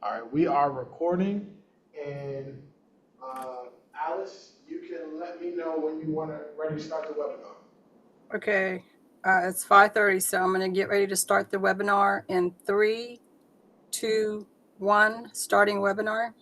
All right, we are recording, and Alice, you can let me know when you want to ready to start the webinar. Okay, it's 5:30, so I'm going to get ready to start the webinar in 3, 2, 1, starting webinar.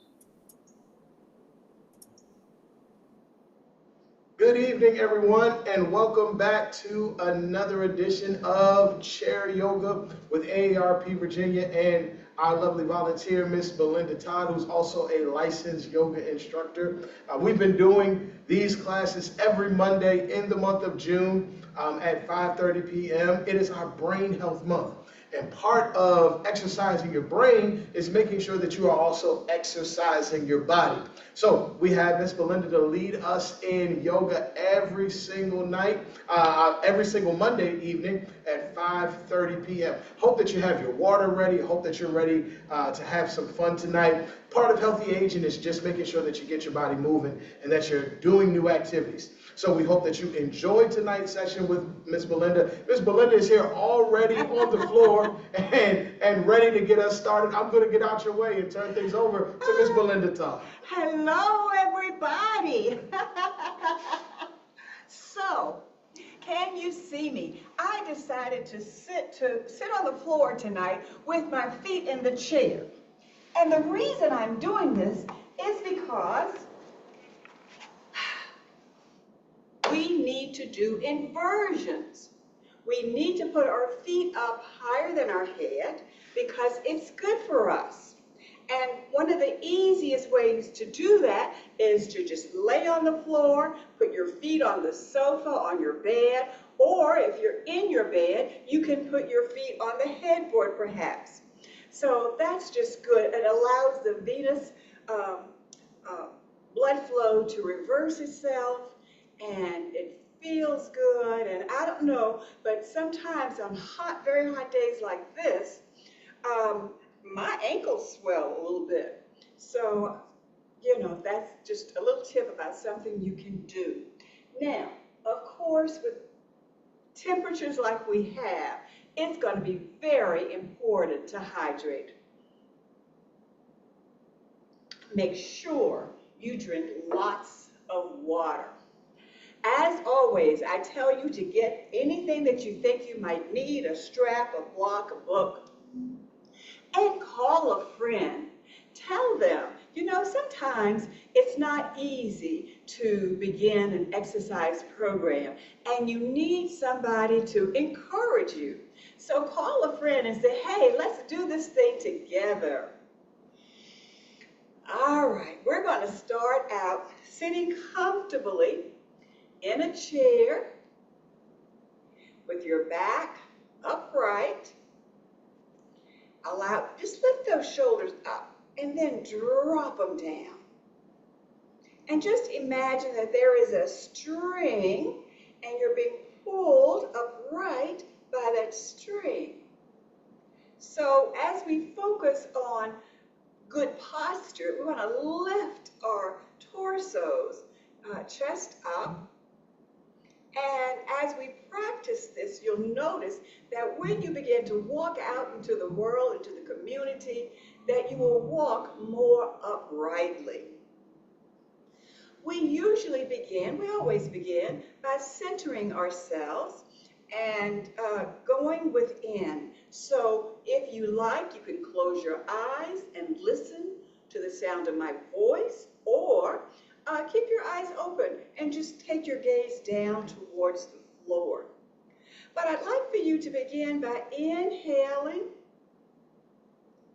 Good evening, everyone, and welcome back to another edition of Chair Yoga with AARP Virginia and our lovely volunteer, Miss Belinda Todd, who's also a licensed yoga instructor. We've been doing these classes every Monday in the month of June at 5:30 p.m. It is our Brain Health Month. And part of exercising your brain is making sure that you are also exercising your body. So we have Miss Belinda to lead us in yoga every single night, every single Monday evening at 5:30 p.m. Hope that you have your water ready. Hope that you're ready to have some fun tonight. Part of healthy aging is just making sure that you get your body moving and that you're doing new activities. So we hope that you enjoyed tonight's session with Miss Belinda. Miss Belinda is here already on the floor and ready to get us started. I'm going to get out your way and turn things over to Miss Belinda Todd. Hello, everybody. So, can you see me? I decided to sit on the floor tonight with my feet in the chair. And the reason I'm doing this is because we need to do inversions. We need to put our feet up higher than our head because it's good for us. And one of the easiest ways to do that is to just lay on the floor, put your feet on the sofa, on your bed, or if you're in your bed, you can put your feet on the headboard perhaps. So that's just good. It allows the venous uh, blood flow to reverse itself, and it feels good. And I don't know, but sometimes on hot, very hot days like this, my ankles swell a little bit. So, that's just a little tip about something you can do. Now, of course, with temperatures like we have, it's going to be very important to hydrate. Make sure you drink lots of water. As always, I tell you to get anything that you think you might need, a strap, a block, a book, and call a friend. Tell them, sometimes it's not easy to begin an exercise program and you need somebody to encourage you. So call a friend and say, hey, let's do this thing together. All right, we're going to start out sitting comfortably in a chair with your back upright. Just lift those shoulders up and then drop them down. And just imagine that there is a string and you're being pulled upright by that string. So as we focus on good posture, we want to lift our torsos, chest up. And as we practice this, you'll notice that when you begin to walk out into the world, into the community, that you will walk more uprightly. We always begin by centering ourselves and going within. So if you like, you can close your eyes and listen to the sound of my voice, or keep your eyes open and just take your gaze down towards the floor. But I'd like for you to begin by inhaling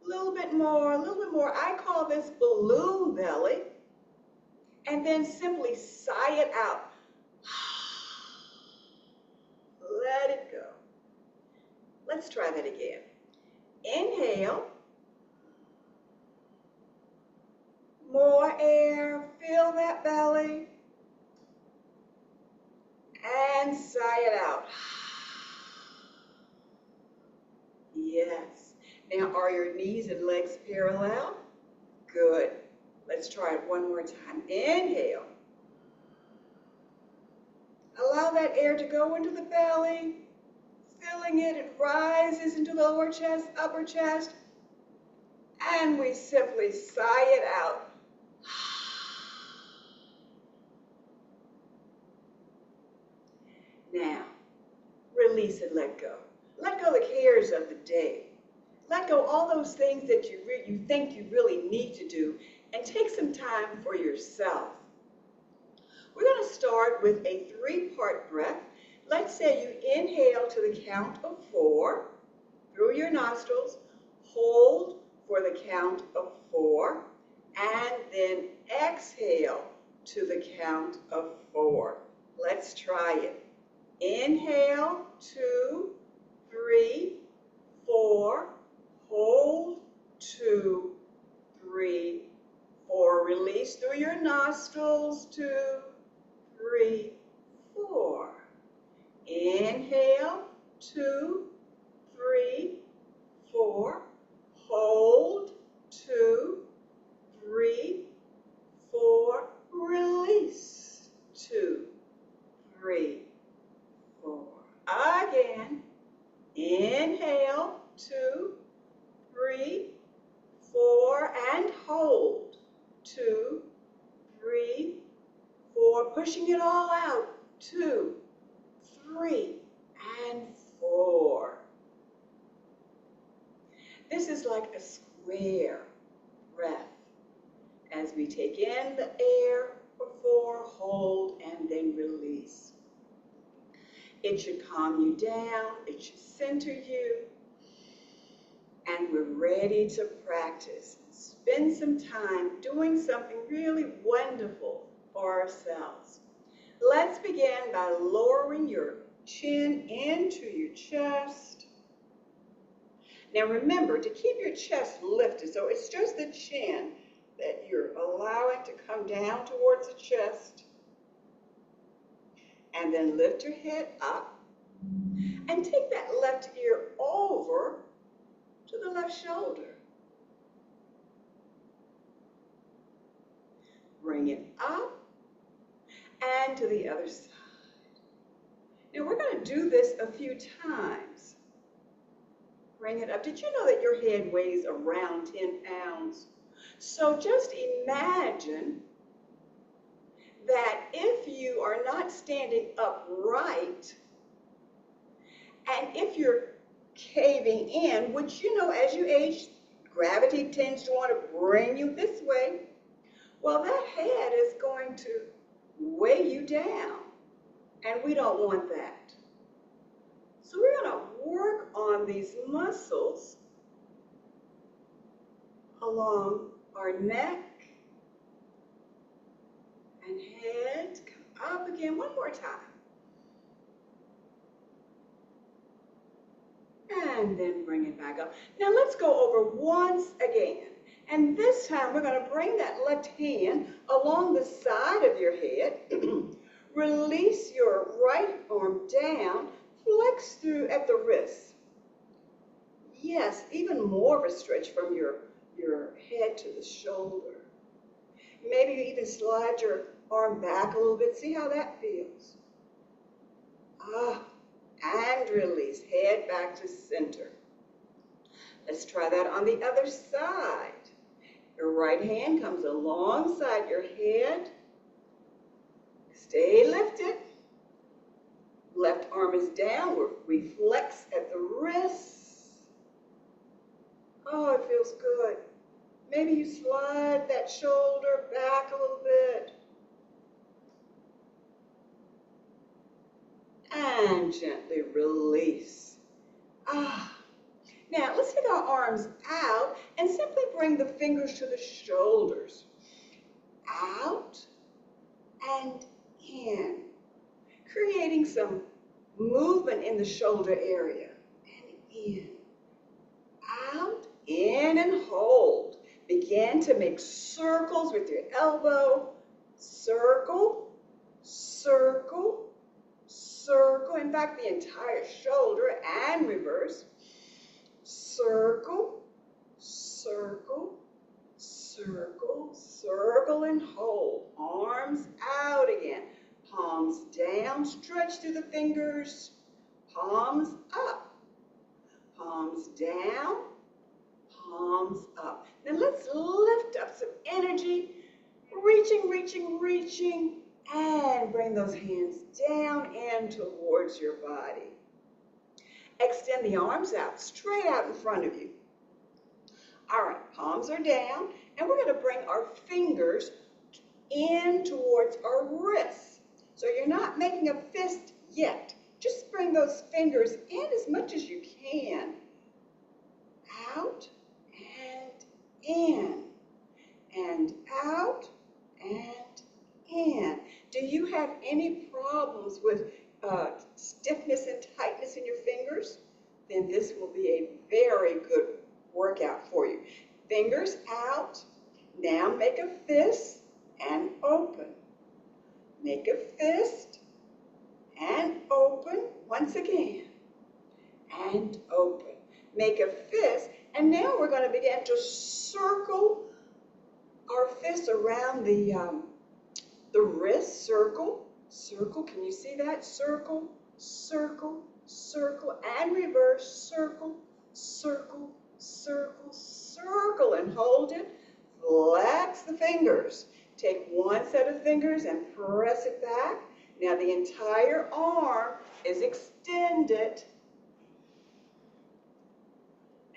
a little bit more, a little bit more. I call this balloon belly. And then simply sigh it out. Let it go. Let's try that again. Inhale. More air. Fill that belly. And sigh it out. Yes. Now, are your knees and legs parallel? Good. Let's try it one more time. Inhale. Allow that air to go into the belly. Filling it, it rises into the lower chest, upper chest. And we simply sigh it out. Now, release and let go. Let go the cares of the day. Let go all those things that you think you really need to do, and take some time for yourself. We're going to start with a 3-part breath. Let's say you inhale to the count of 4 through your nostrils, hold for the count of 4, and then exhale to the count of 4. Let's try it. Inhale, 2, 3, 4. Hold, 2, 3, 4. Release through your nostrils, 2, 3, 4. Inhale, 2, 3, 4. Hold, 2, 3, 4. Release, 2, 3, 4. Again. Inhale, 2, 3, 4, and hold, 2, 3, 4, pushing it all out, 2, 3, and 4. This is like a square breath as we take in the air for 4, hold, and then release. It should calm you down, it should center you, and we're ready to practice. Spend some time doing something really wonderful for ourselves. Let's begin by lowering your chin into your chest. Now remember to keep your chest lifted, so it's just the chin that you're allowing to come down towards the chest. And then lift your head up and take that left ear over to the left shoulder. Bring it up and to the other side. Now we're going to do this a few times. Bring it up. Did you know that your head weighs around 10 pounds? So just imagine that if you are not standing upright, and if you're caving in, which you know as you age, gravity tends to want to bring you this way, well, that head is going to weigh you down, and we don't want that. So we're going to work on these muscles along our neck and head. Come up again, one more time. And then bring it back up. Now let's go over once again. And this time we're going to bring that left hand along the side of your head. Release your right arm down. Flex through at the wrist. Yes, even more of a stretch from your head to the shoulder. Maybe you even slide your arm back a little bit. See how that feels. And release. Head back to center. Let's try that on the other side. Your right hand comes alongside your head. Stay lifted. Left arm is downward. We flex at the wrists. Oh, it feels good. Maybe you slide that shoulder back a little bit. And gently release. Now, let's take our arms out and simply bring the fingers to the shoulders. Out and in. Creating some movement in the shoulder area. And in. Out, in, and hold. Begin to make circles with your elbow. Circle, circle, circle. In fact, the entire shoulder and reverse. Circle, circle, circle, circle, and hold. Arms out again. Palms down, stretch through the fingers. Palms up. Palms down, palms up. Now reaching, and bring those hands down and towards your body. Extend the arms out, straight out in front of you. All right, palms are down, and we're going to bring our fingers in towards our wrists. So you're not making a fist yet. Just bring those fingers in as much as you can. Out and in, and out and in. Do you have any problems with stiffness and tightness in your fingers? Then this will be a very good workout for you. Fingers out. Now make a fist and open. Make a fist and open once again. And open. Make a fist, and now we're going to begin to circle our fist around the wrist. Circle, circle. Can you see that? Circle, circle, circle, and reverse. Circle, circle, circle, circle, and hold it. Flex the fingers. Take one set of fingers and press it back. Now the entire arm is extended.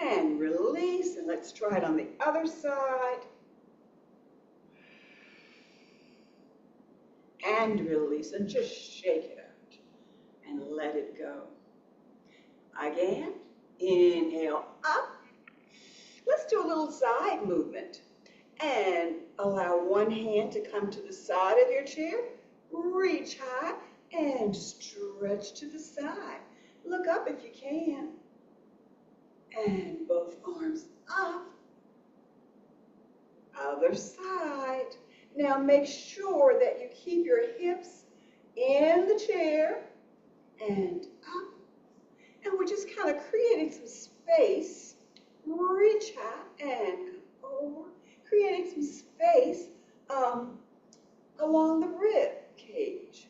And release, and let's try it on the other side. And release, and just shake it out and let it go. Again, inhale up. Let's do a little side movement and allow one hand to come to the side of your chair. Reach high and stretch to the side. Look up if you can. And both arms up. Other side. Now make sure that you keep your hips in the chair and up. And we're just kind of creating some space. Reach high and come over. Creating some space along the rib cage.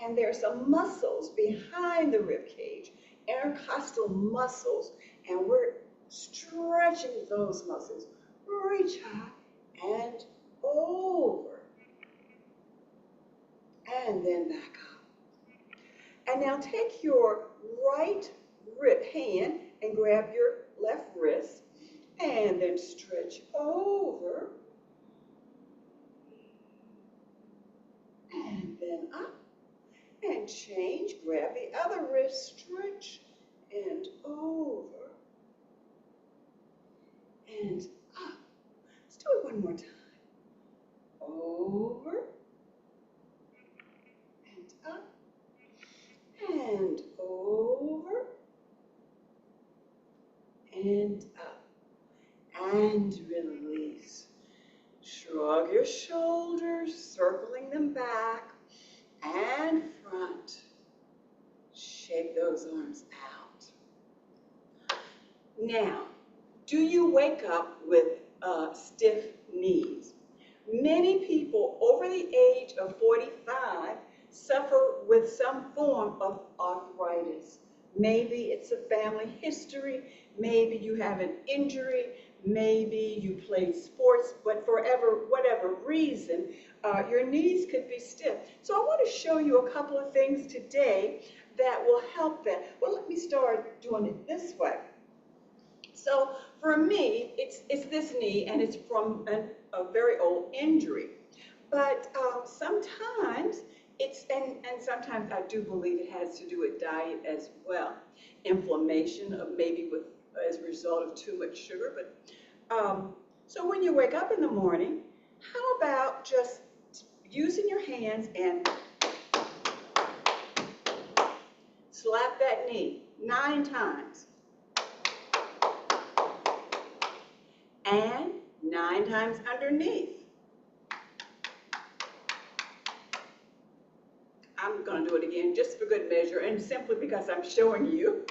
And there's some muscles behind the rib cage, intercostal muscles. And we're stretching those muscles. Reach high and over. And then back up. And now take your right hand and grab your left wrist. And then stretch over. And then up. And change. Grab the other wrist. Stretch and over. And up. Let's do it one more time. Over. And up. And over. And up. And release. Shrug your shoulders, circling them back and front. Shake those arms out. Now, do you wake up with stiff knees? Many people over the age of 45 suffer with some form of arthritis. Maybe it's a family history, maybe you have an injury, maybe you played sports, but for whatever reason, your knees could be stiff. So I want to show you a couple of things today that will help that. Well, let me start doing it this way. So for me, it's this knee, and it's from a very old injury. But sometimes and sometimes I do believe it has to do with diet as well. Inflammation, maybe as a result of too much sugar. But so when you wake up in the morning, how about just using your hands and slap that knee 9 times. And 9 times underneath. I'm going to do it again just for good measure and simply because I'm showing you.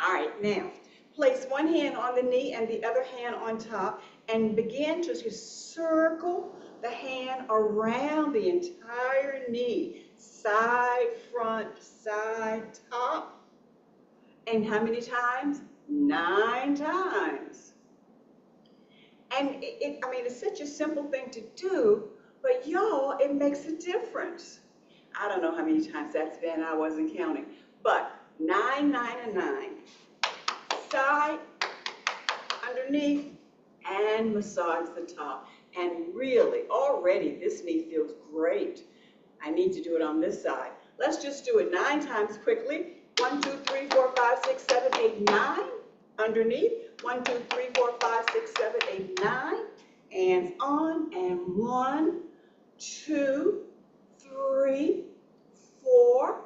All right, now place one hand on the knee and the other hand on top and begin to just circle the hand around the entire knee. Side, front, side, top. And how many times? 9 times. And I mean, it's such a simple thing to do, but y'all, it makes a difference. I don't know how many times that's been, I wasn't counting, but 9, 9, and 9. Side, underneath, and massage the top. And really, already this knee feels great. I need to do it on this side. Let's just do it 9 times quickly. 1, 2, 3, 4, 5, 6, 7, 8, 9. Underneath. 1, 2, 3, 4, 5, 6, 7, 8, 9. Hands on. And 1, 2, 3, 4,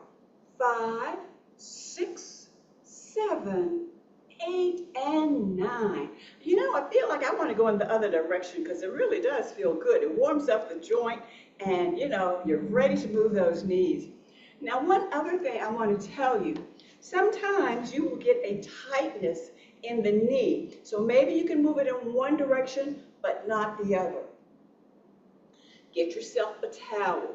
5, 6, 7, 8, and 9. You know, I feel like I want to go in the other direction because it really does feel good. It warms up the joint and, you know, you're ready to move those knees. Now, one other thing I want to tell you, sometimes you will get a tightness in the knee. So maybe you can move it in one direction, but not the other. Get yourself a towel.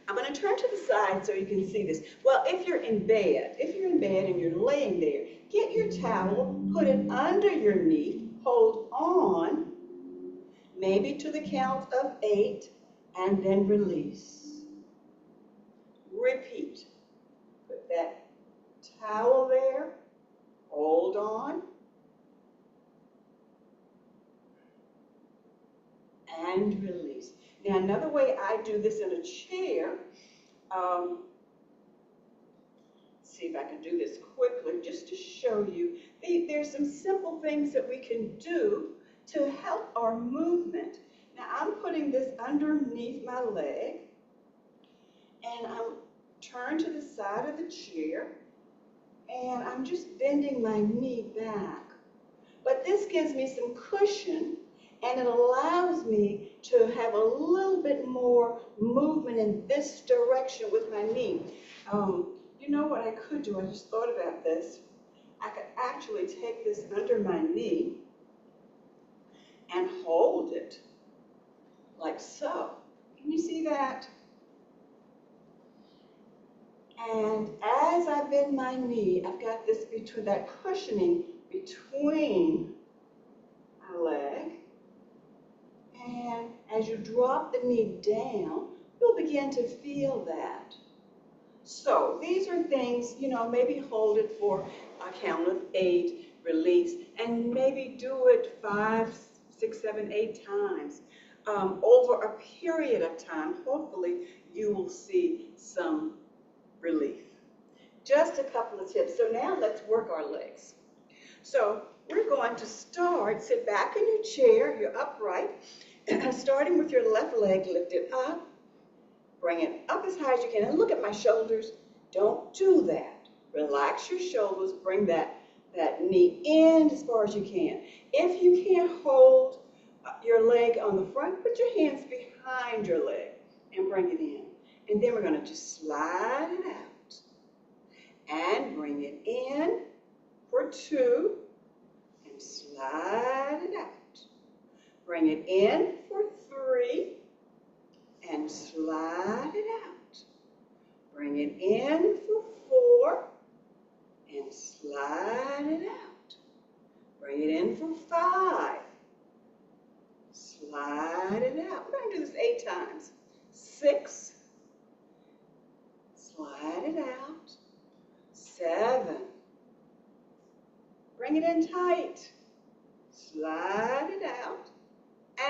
I'm going to turn to the side so you can see this. Well, if you're in bed and you're laying there, get your towel, put it under your knee, hold on, maybe to the count of 8, and then release. Repeat. Put that towel there, hold on, and release. Now, another way I do this in a chair, see if I can do this quickly just to show you. There's some simple things that we can do to help our movement. Now, I'm putting this underneath my leg, and I'm turned to the side of the chair, and I'm just bending my knee back. But this gives me some cushion, and it allows me to have a little bit more movement in this direction with my knee. You know what I could do? I just thought about this. I could actually take this under my knee and hold it like so. Can you see that? And as I bend my knee, I've got this between that cushioning between my leg. And as you drop the knee down, you'll begin to feel that. So these are things, you know, maybe hold it for a count of 8, release, and maybe do it 5, 6, 7, 8 times. Over a period of time, hopefully you will see some relief. Just a couple of tips. So now let's work our legs. So we're going to start, sit back in your chair, you're upright, starting with your left leg lifted up. Bring it up as high as you can. And look at my shoulders. Don't do that. Relax your shoulders. Bring that knee in as far as you can. If you can't hold your leg on the front, put your hands behind your leg and bring it in. And then we're going to just slide it out. And bring it in for 2. And slide it out. Bring it in for 3. And slide it out. Bring it in for 4 and slide it out. Bring it in for 5. Slide it out. We're going to do this 8 times. 6. Slide it out. 7. Bring it in tight. Slide it out.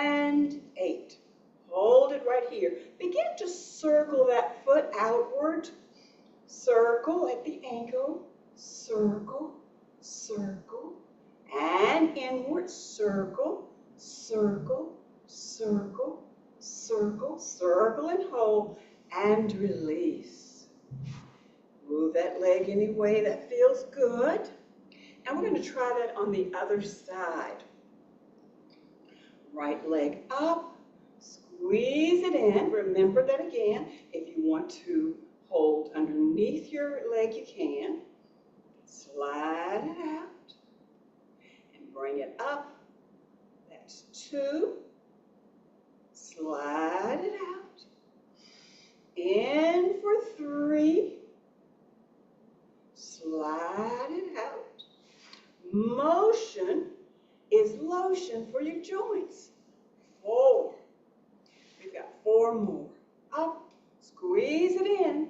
And 8. Hold it right here. Begin to circle that foot outward. Circle at the ankle. Circle, circle, and inward. Circle, circle, circle, circle, circle and hold, and release. Move that leg any way that feels good. And we're going to try that on the other side. Right leg up. Squeeze it in. Remember that again. If you want to hold underneath your leg, you can. Slide it out and bring it up. That's 2. Slide it out. In for 3. Slide it out. Motion is low motion for your joints. 4. We've got 4 more. Up, squeeze it in.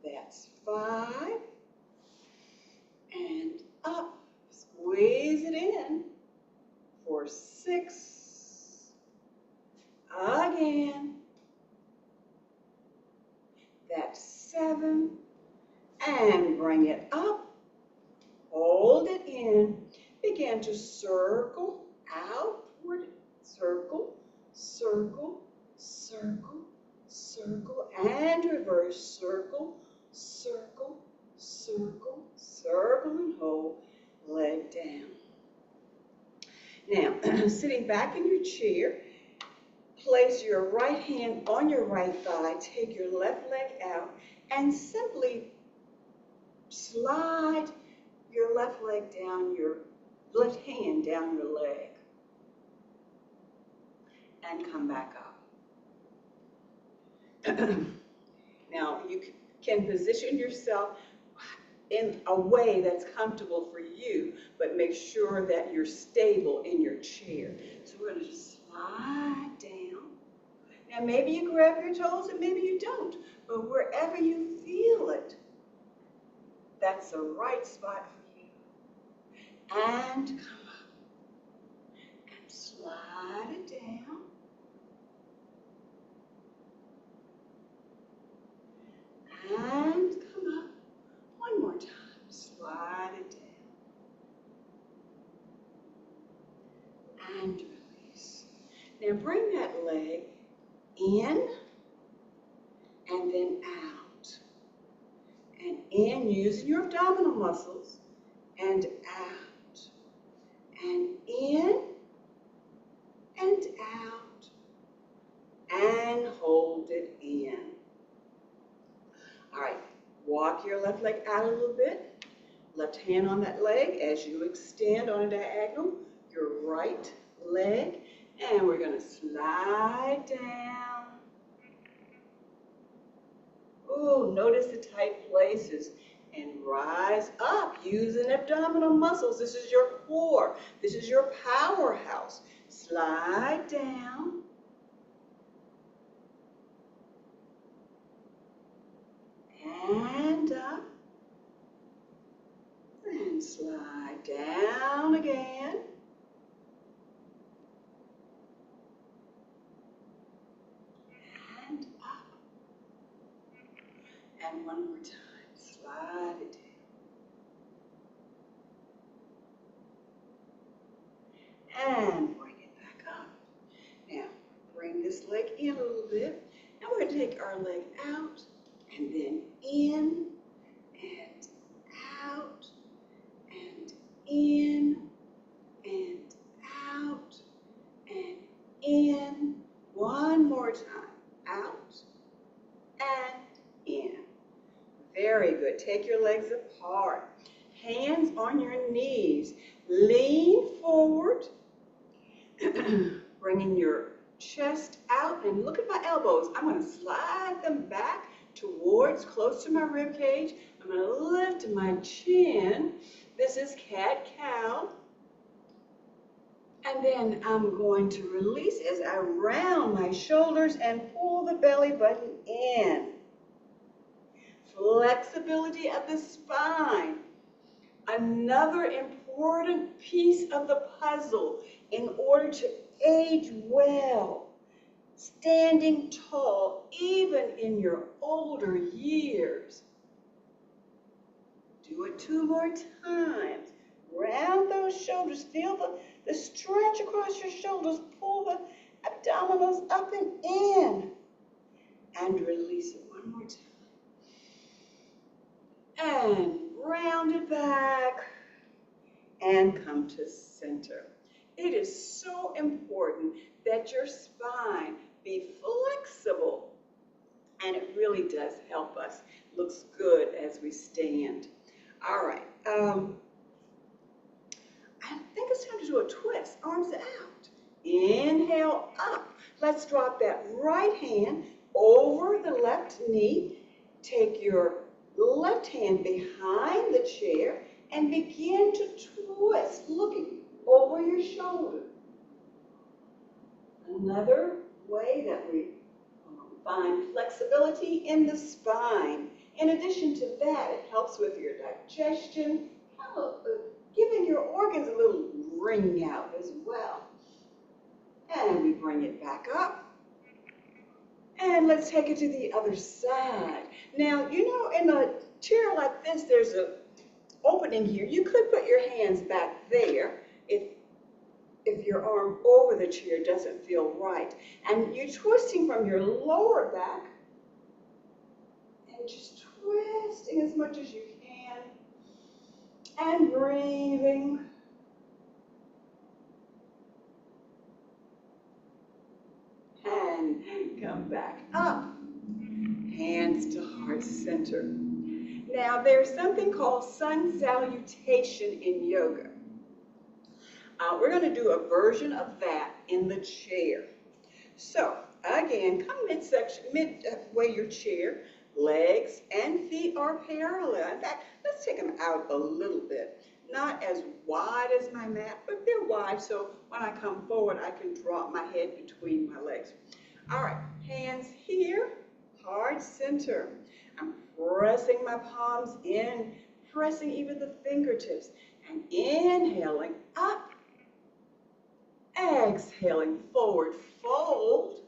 That's 5. And up, squeeze it in for 6. Again. That's 7. And bring it up. Hold it in. Begin to circle outward. Circle, circle, circle, circle, and reverse. Circle, circle, circle, circle, and hold. Leg down. Now, sitting back in your chair, place your right hand on your right thigh. Take your left leg out and simply slide your left leg down, your left hand down your leg, and come back up. Now, you can position yourself in a way that's comfortable for you, but make sure that you're stable in your chair. So we're going to just slide down. Now, maybe you grab your toes and maybe you don't, but wherever you feel it, that's the right spot for you. And come up and slide it down. And come up. One more time. Slide it down. And release. Now bring that leg in and then out. And in using your abdominal muscles and out. And in and out. And hold it in. All right, walk your left leg out a little bit. Left hand on that leg as you extend on a diagonal. Your right leg. And we're going to slide down. Ooh, notice the tight places. And rise up using abdominal muscles. This is your core. This is your powerhouse. Slide down. And up. And slide down again. And up. And one more time. Slide it down. And bring it back up. Now, bring this leg in a little bit. Now we're going to take our leg out and then in and out and in and out and in. One more time. Out and in. Very good. Take your legs apart. Hands on your knees. Lean forward. Bringing your chest out and look at my elbows. I'm going to slide them back towards, close to my rib cage. I'm going to lift my chin. This is cat-cow. And then I'm going to release as I round my shoulders and pull the belly button in. Flexibility of the spine. Another important piece of the puzzle in order to age well. Standing tall, even in your older years. Do it 2 more times. Round those shoulders. Feel the stretch across your shoulders. Pull the abdominals up and in. And release it 1 more time. And round it back. And come to center. It is so important that your spine be flexible. And it really does help us. Looks good as we stand. All right. I think it's time to do a twist. Arms out. Inhale up. Let's drop that right hand over the left knee. Take your left hand behind the chair and begin to twist, looking over your your shoulder. Another way that we find flexibility in the spine. In addition to that, it helps with your digestion, giving your organs a little ring out as well. And we bring it back up. And let's take it to the other side. Now, you know, in a chair like this, there's an opening here. You could put your hands back there if your arm over the chair doesn't feel right. And you're twisting from your lower back and just twisting as much as you can and breathing. And come back up. Hands to heart center. Now, there's something called sun salutation in yoga. We're going to do a version of that in the chair. So, again, come midway your chair. Legs and feet are parallel. In fact, let's take them out a little bit. Not as wide as my mat, but they're wide, so when I come forward, I can drop my head between my legs. All right, hands here, heart center. I'm pressing my palms in, pressing even the fingertips, and inhaling up. Exhaling forward fold.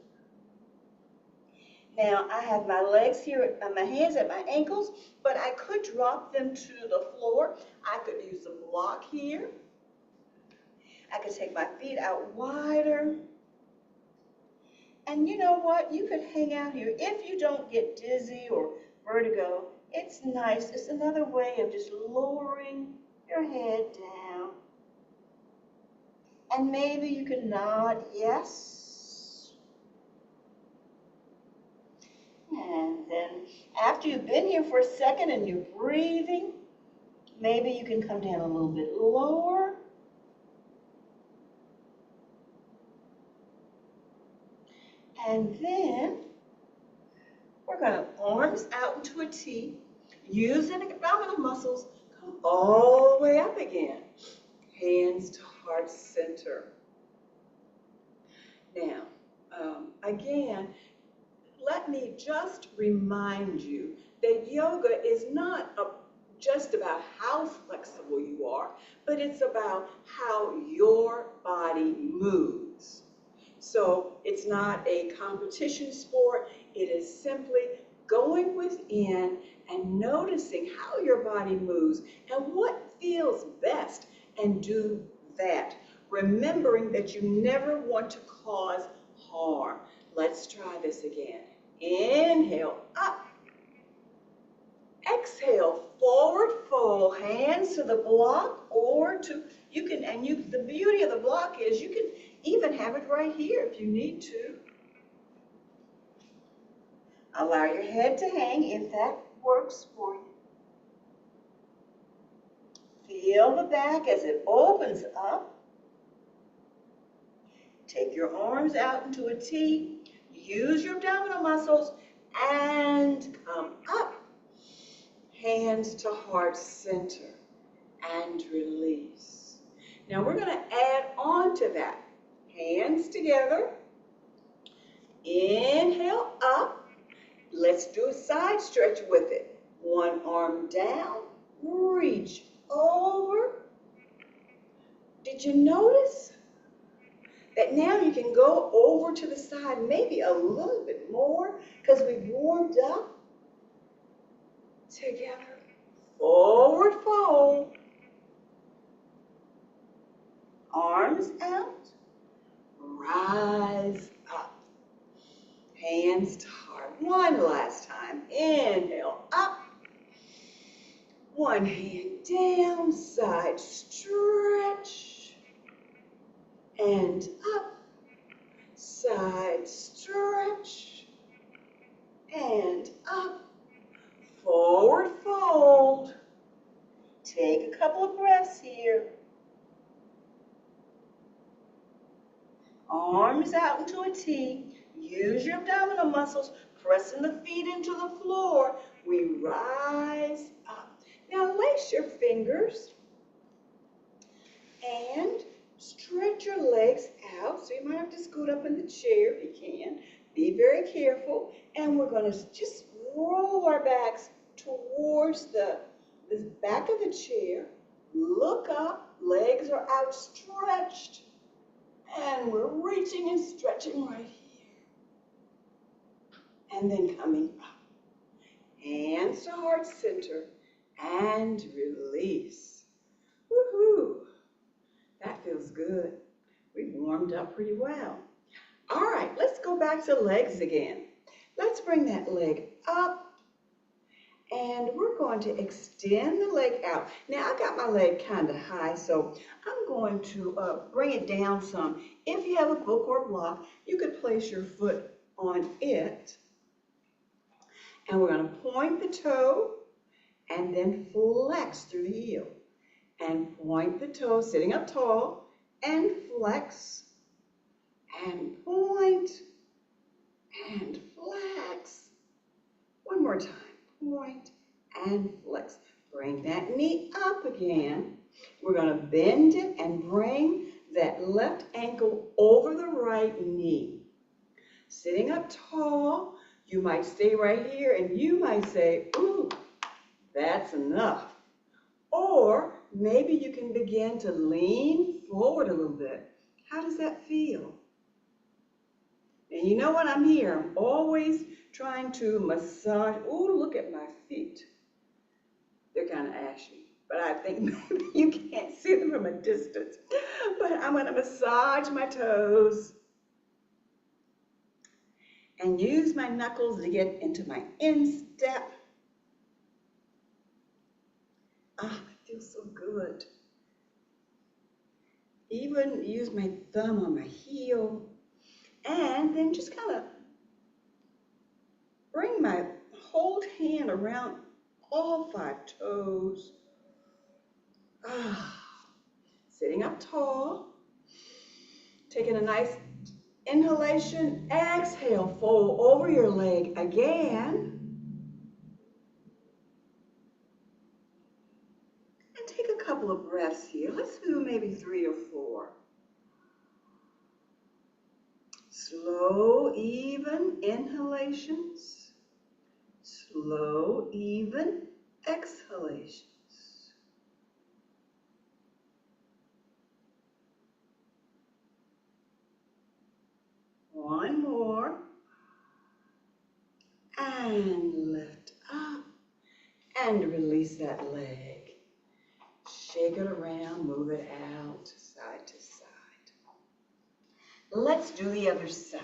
Now I have my legs here, my hands at my ankles, but I could drop them to the floor. I could use a block here. I could take my feet out wider. And you know what? You could hang out here. If you don't get dizzy or vertigo, it's nice. It's another way of just lowering your head down. And maybe you can nod yes. And then after you've been here for a second and you're breathing, maybe you can come down a little bit lower. And then we're going to arms out into a T, using the abdominal muscles, come all the way up again. Hands to heart center. Now, again, let me just remind you that yoga is not just about how flexible you are, but it's about how your body moves. So it's not a competition sport. It is simply going within and noticing how your body moves and what feels best, and do that. Remembering that you never want to cause harm. Let's try this again. Inhale, up. Exhale, forward fold, hands to the block or to, the beauty of the block is you can even have it right here if you need to. Allow your head to hang if that works for you. Feel the back as it opens up. Take your arms out into a T. Use your abdominal muscles and come up. Hands to heart center and release. Now we're going to add on to that. Hands together. Inhale up. Let's do a side stretch with it. One arm down. Reach over. Did you notice that now you can go over to the side maybe a little bit more because we've warmed up? Together. Forward fold. Arms out. Rise up. Hands to heart. One last time. Inhale up. One hand down, side stretch, and up, side stretch, and up, forward fold. Take a couple of breaths here. Arms out into a T. Use your abdominal muscles, pressing the feet into the floor. We rise up. Now lace your fingers and stretch scoot up in the chair if you can. Be very careful. And we're going to just roll our backs towards the back of the chair. Look up. Legs are outstretched. And we're reaching and stretching right here. And then coming up. Hands to heart center. And release. Woohoo! That feels good. We've warmed up pretty well. All right, let's go back to legs again. Let's bring that leg up. And we're going to extend the leg out. Now, I got my leg kind of high, so I'm going to bring it down some. If you have a book or block, you could place your foot on it. And we're going to point the toe and then flex through the heel. And point the toe, sitting up tall, and flex, and point, and flex. One more time. Point and flex. Bring that knee up again. We're going to bend it and bring that left ankle over the right knee. Sitting up tall, you might stay right here and you might say, ooh, that's enough. Or maybe you can begin to lean forward a little bit. How does that feel? And you know what? I'm here. I'm always trying to massage. Oh, look at my feet. They're kind of ashy, but I think maybe you can't see them from a distance. But I'm going to massage my toes and use my knuckles to get into my instep. Ah, it feels so good. Even use my thumb on my heel. And then just kind of bring my whole hand around all 5 toes. Sitting up tall. Taking a nice inhalation. Exhale, fold over your leg again. And take a couple of breaths here. Let's do maybe 3 or 4. Slow, even inhalations. Slow, even exhalations. One more. And lift up. And release that leg. Shake it around, move it out, side to side. Let's do the other side.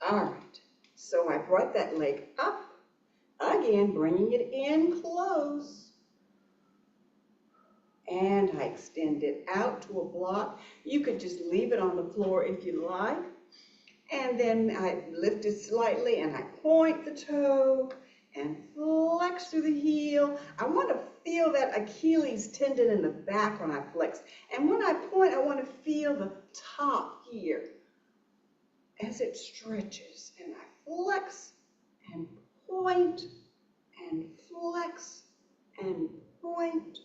All right, so I brought that leg up, again, bringing it in close. And I extend it out to a block. You could just leave it on the floor if you like. And then I lift it slightly and I point the toe and flex through the heel. I want to feel that Achilles tendon in the back when I flex. And when I point, I want to feel the top here as it stretches. And I flex and point and flex and point.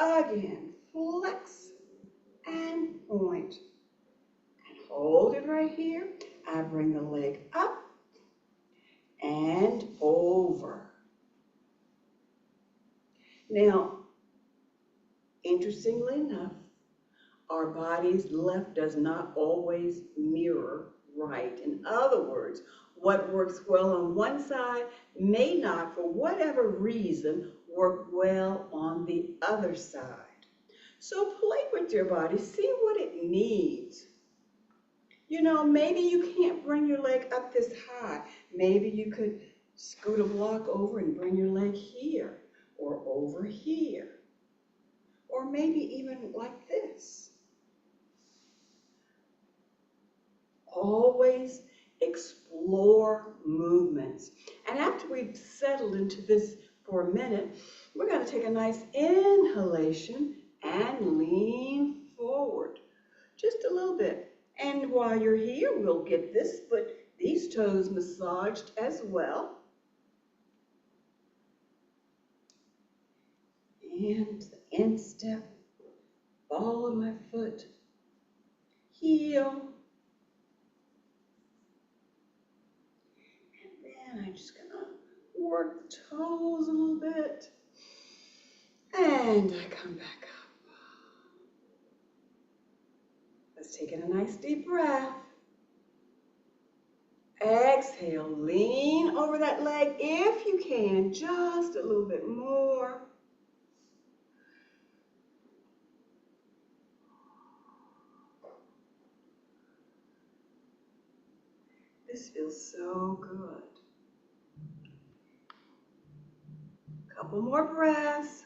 Again, flex and point. And hold it right here. I bring the leg up and over. Now, interestingly enough, our body's left does not always mirror right. In other words, what works well on one side may not, for whatever reason, work well on the other side. So play with your body, see what it needs. You know, maybe you can't bring your leg up this high. Maybe you could scoot a block over and bring your leg here or over here. Or maybe even like this. Always explore movements. And after we've settled into this for a minute, we're going to take a nice inhalation and lean forward just a little bit. And while you're here, we'll get this foot, these toes massaged as well. And the instep, ball of my foot, heel, work the toes a little bit. And I come back up. Let's take in a nice deep breath. Exhale, lean over that leg if you can, just a little bit more. This feels so good. Couple more breaths.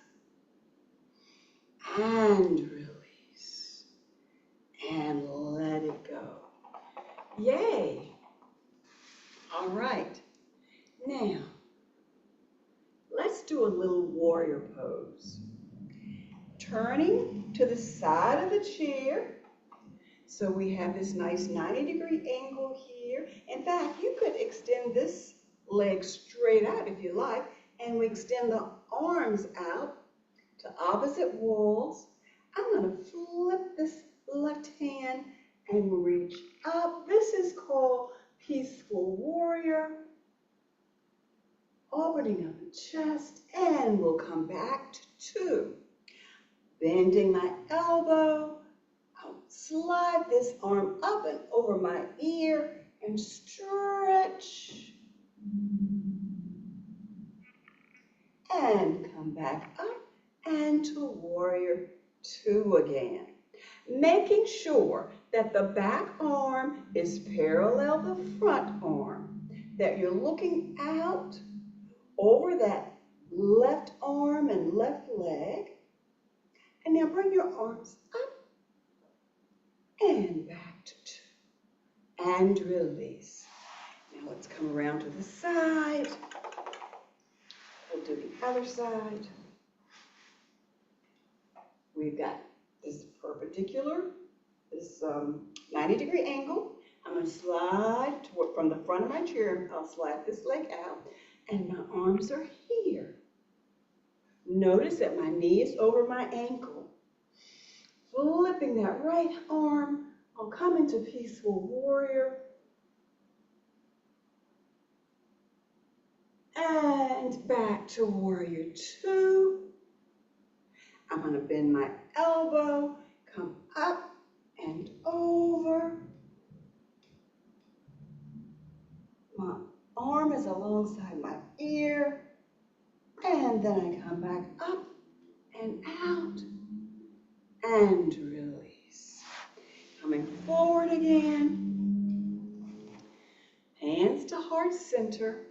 And release. And let it go. Yay. All right. Now, let's do a little warrior pose. Turning to the side of the chair. So we have this nice 90-degree angle here. In fact, you could extend this leg straight out if you like, and we extend the arms out to opposite walls. I'm going to flip this left hand and reach up. This is called Peaceful Warrior. Opening up the chest, and we'll come back to 2. Bending my elbow. I'll slide this arm up and over my ear and stretch. And come back up and to Warrior 2 again. Making sure that the back arm is parallel the front arm, that you're looking out over that left arm and left leg. And now bring your arms up and back to 2. And release. Now let's come around to the side. We'll do the other side. We've got this perpendicular, this 90-degree angle. I'm going to slide from the front of my chair. I'll slide this leg out, and my arms are here. Notice that my knee is over my ankle. Flipping that right arm, I'll come into Peaceful Warrior. And back to Warrior 2. I'm going to bend my elbow, come up and over. My arm is alongside my ear. And then I come back up and out and release. Coming forward again. Hands to heart center.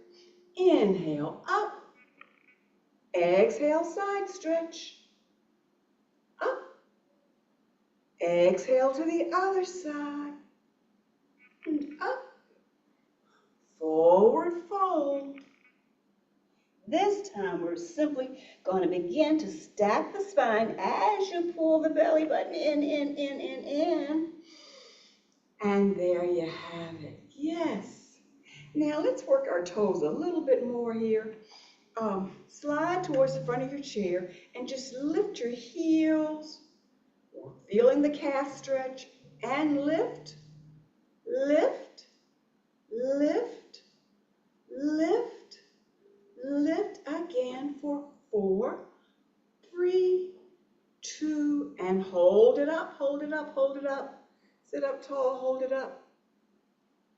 Inhale up. Exhale, side stretch. Up. Exhale to the other side. And up. Forward fold. This time we're simply going to begin to stack the spine as you pull the belly button in. And there you have it. Yes. Now let's work our toes a little bit more here. Slide towards the front of your chair and just lift your heels. Feeling the calf stretch and lift, lift, lift, lift, lift again for 4, 3, 2, and hold it up, hold it up, hold it up. Sit up tall, hold it up,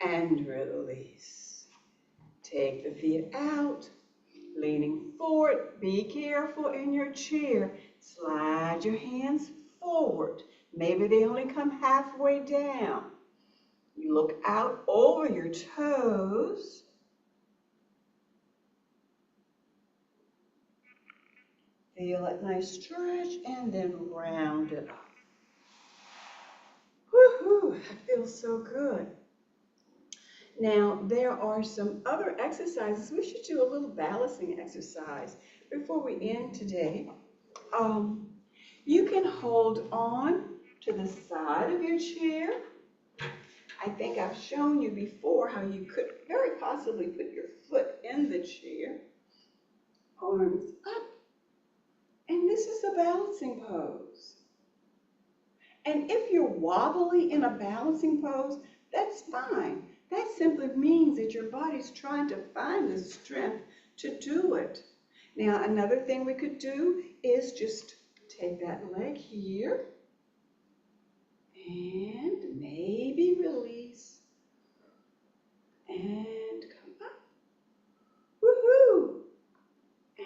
and release. Take the feet out, leaning forward. Be careful in your chair. Slide your hands forward. Maybe they only come halfway down. You look out over your toes. Feel that nice stretch and then round it up. Woohoo, that feels so good. Now, there are some other exercises. We should do a little balancing exercise before we end today. You can hold on to the side of your chair. I think I've shown you before how you could very possibly put your foot in the chair. Arms up. And this is a balancing pose. And if you're wobbly in a balancing pose, that's fine. That simply means that your body's trying to find the strength to do it. Now, another thing we could do is just take that leg here and maybe release and come up. Woohoo!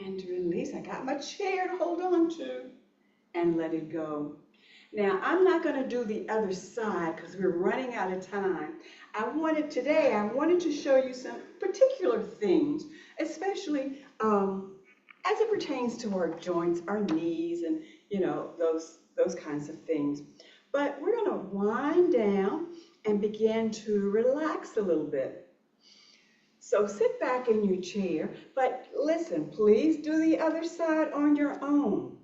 And release. I got my chair to hold on to and let it go. Now, I'm not going to do the other side because we're running out of time. Today I wanted to show you some particular things, especially as it pertains to our joints, our knees, and those kinds of things. But we're going to wind down and begin to relax a little bit. So sit back in your chair, but listen, please do the other side on your own.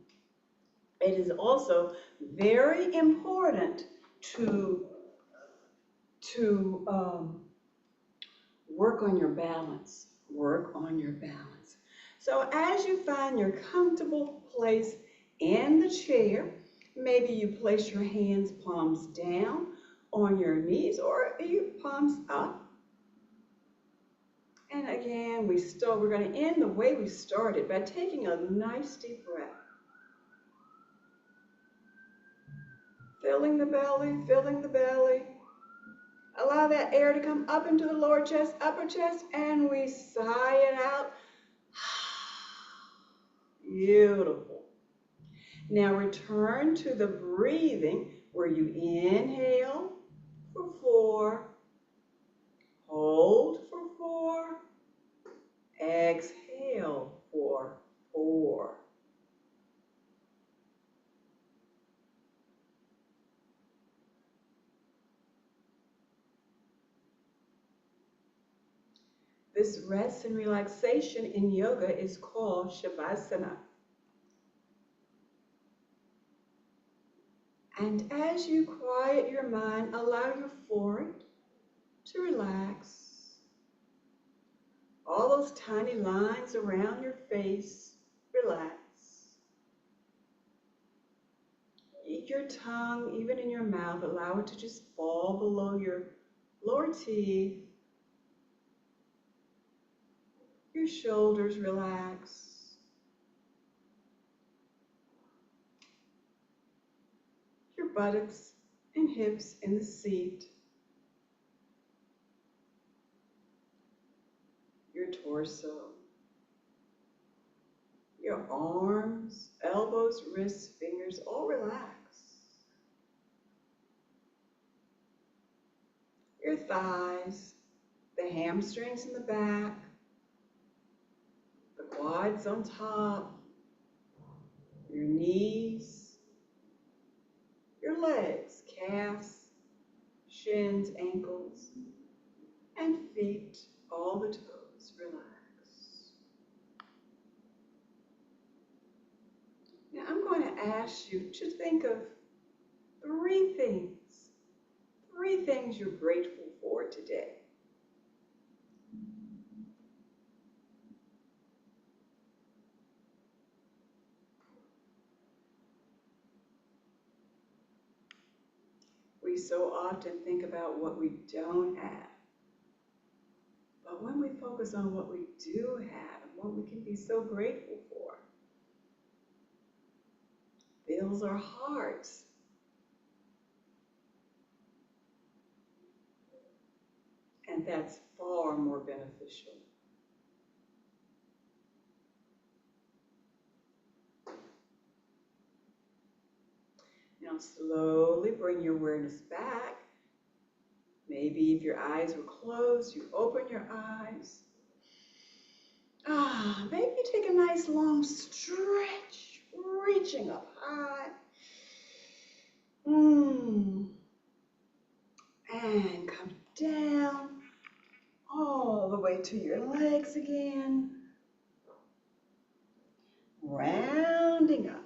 It is also very important to work on your balance. Work on your balance. So as you find your comfortable place in the chair, maybe you place your hands palms down on your knees or your palms up. And again, we're going to end the way we started by taking a nice deep breath. Filling the belly, filling the belly. Allow that air to come up into the lower chest, upper chest, and we sigh it out. Beautiful. Now return to the breathing where you inhale for 4, hold for 4, exhale for 4. This rest and relaxation in yoga is called Shavasana. And as you quiet your mind, allow your forehead to relax. All those tiny lines around your face, relax. Your tongue, even in your mouth, allow it to just fall below your lower teeth. Your shoulders relax. Your buttocks and hips in the seat. Your torso. Your arms, elbows, wrists, fingers, all relax. Your thighs, the hamstrings in the back, the quads on top, your knees, your legs, calves, shins, ankles, and feet, all the toes, relax. Now I'm going to ask you to think of 3 things you're grateful for today. We so often think about what we don't have. But when we focus on what we do have and what we can be so grateful for, fills our hearts. And that's far more beneficial. Now slowly bring your awareness back. Maybe if your eyes were closed, you open your eyes. Maybe you take a nice long stretch, reaching up high. And come down all the way to your legs again. Rounding up.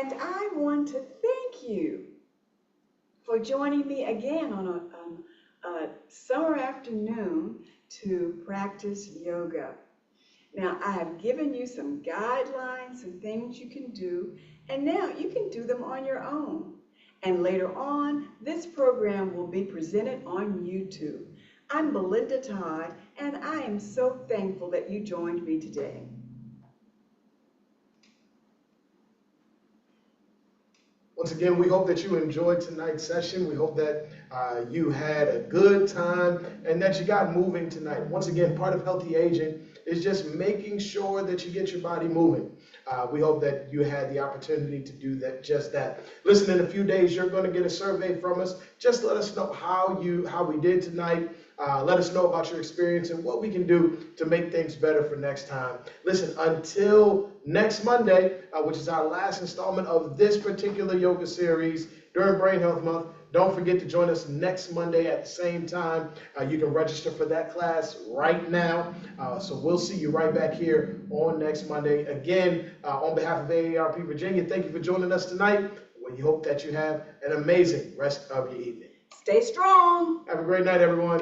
And I want to thank you for joining me again on a summer afternoon to practice yoga. Now, I have given you some guidelines and things you can do, and now you can do them on your own. And later on, this program will be presented on YouTube. I'm Belinda Todd, and I am so thankful that you joined me today. Once again, we hope that you enjoyed tonight's session. We hope that you had a good time and that you got moving tonight. Once again, part of healthy aging is just making sure that you get your body moving. We hope that you had the opportunity to do that, just that. Listen, in a few days, you're going to get a survey from us. Just let us know how we did tonight. Let us know about your experience and what we can do to make things better for next time. Listen, until next Monday, which is our last installment of this particular yoga series during Brain Health Month, don't forget to join us next Monday at the same time. You can register for that class right now. So we'll see you right back here on next Monday. Again, on behalf of AARP Virginia, thank you for joining us tonight. We hope that you have an amazing rest of your evening. Stay strong. Have a great night, everyone.